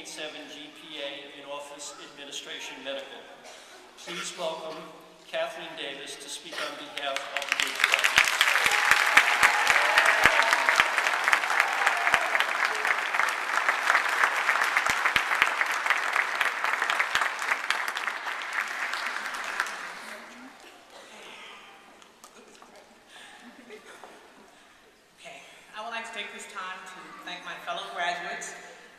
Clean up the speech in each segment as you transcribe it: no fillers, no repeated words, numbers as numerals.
GPA in Office Administration Medical. Please welcome Cathleen Davis to speak on behalf of the Gibbs family. I would like to take this time to thank my fellow graduates,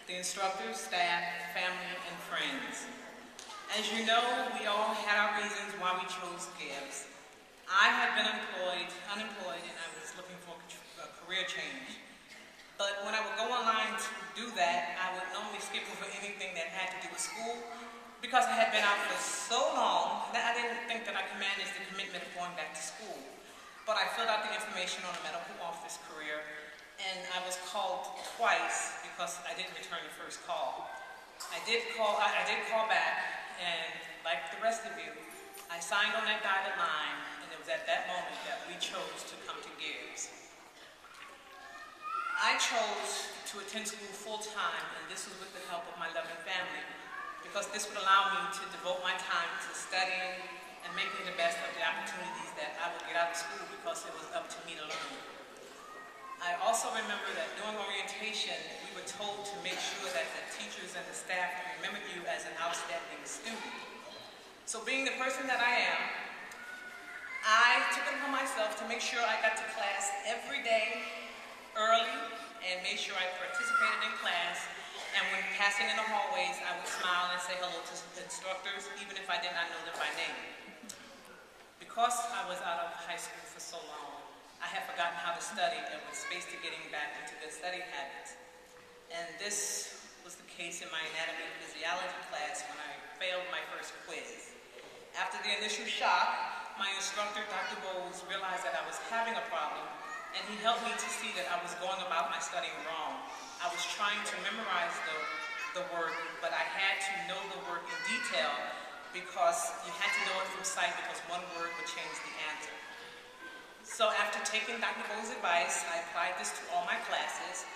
the instructors, staff, family, and friends. As you know, we all had our reasons why we chose Gibbs. I had been unemployed, and I was looking for a career change. But when I would go online to do that, I would normally skip over anything that had to do with school because I had been out for so long that I didn't think that I could manage the commitment of going back to school. But I filled out the information on a medical office career, and I was called twice because I didn't return the first call. I did call back, and like the rest of you, I signed on that dotted line, and it was at that moment that we chose to come to Gibbs. I chose to attend school full-time, and this was with the help of my loving family, because this would allow me to devote my time to studying and making the best of the opportunities that I would get out of school, because it was up to me to learn. I also remember that during orientation, we were told to make sure that the teachers and the staff remembered you as an outstanding student. So being the person that I am, I took it upon myself to make sure I got to class every day early and made sure I participated in class. And when passing in the hallways, I would smile and say hello to the instructors, even if I did not know them by name. Because I was out of high school for so long, I had forgotten how to study and was spaced to getting back into good study habits. And this was the case in my anatomy and physiology class when I failed my first quiz. After the initial shock, my instructor, Dr. Bowles, realized that I was having a problem, and he helped me to see that I was going about my studying wrong. I was trying to memorize the work, but I had to know the work in detail because you had to know it from sight, because one word would change the answer. So after taking Dr. Bowles' advice, I applied this to all my classes,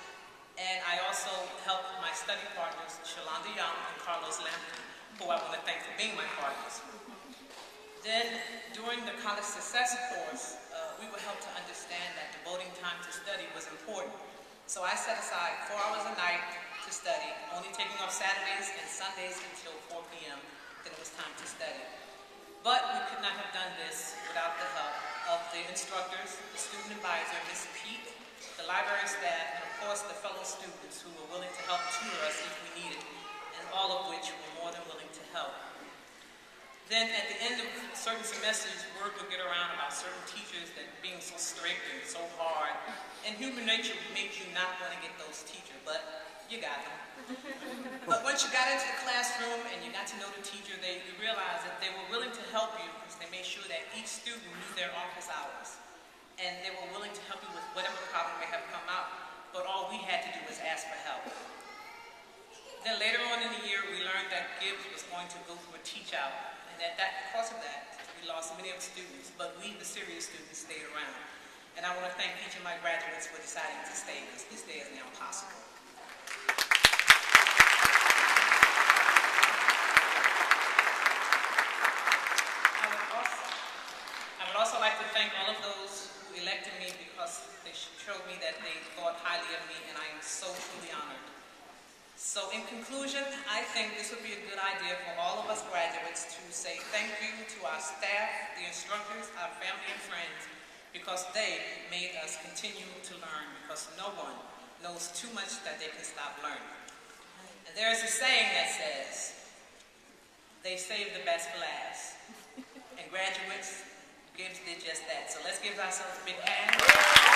and I also helped my study partners, Shalonda Young and Carlos Lampton, who I want to thank for being my partners. Then, during the college success course, we were helped to understand that devoting time to study was important. So I set aside 4 hours a night to study, only taking off Saturdays and Sundays until 4 p.m. Then it was time to study. But we could not have done this without the help of the instructors, the student advisor, Ms. Pete, the library staff, and of course the fellow students who were willing to help tutor us if we needed, and all of which were more than willing to help. Then at the end of certain semesters, word would get around about certain teachers that being so strict and so hard, and human nature would make you not want to get those teachers, but you got them. But once you got into the classroom and you got to know the teacher, you realized that they were willing to help you because they made sure that each student knew their office hours. And they were willing to help you with whatever problem may have come out, but all we had to do was ask for help. Then later on in the year, we learned that Gibbs was going to go through a teach out, and because of that, we lost many of the students, but we, the serious students, stayed around. And I want to thank each of my graduates for deciding to stay, because this day is now possible. I would also like to thank all of those who elected me because they showed me that they thought highly of me, and I am so truly honored. So in conclusion, I think this would be a good idea for all of us graduates to say thank you to our staff, the instructors, our family and friends, because they made us continue to learn, because no one knows too much that they can stop learning. And there is a saying that says, they save the best for last. And graduates, Gibbs did just that. So let's give ourselves a big hand.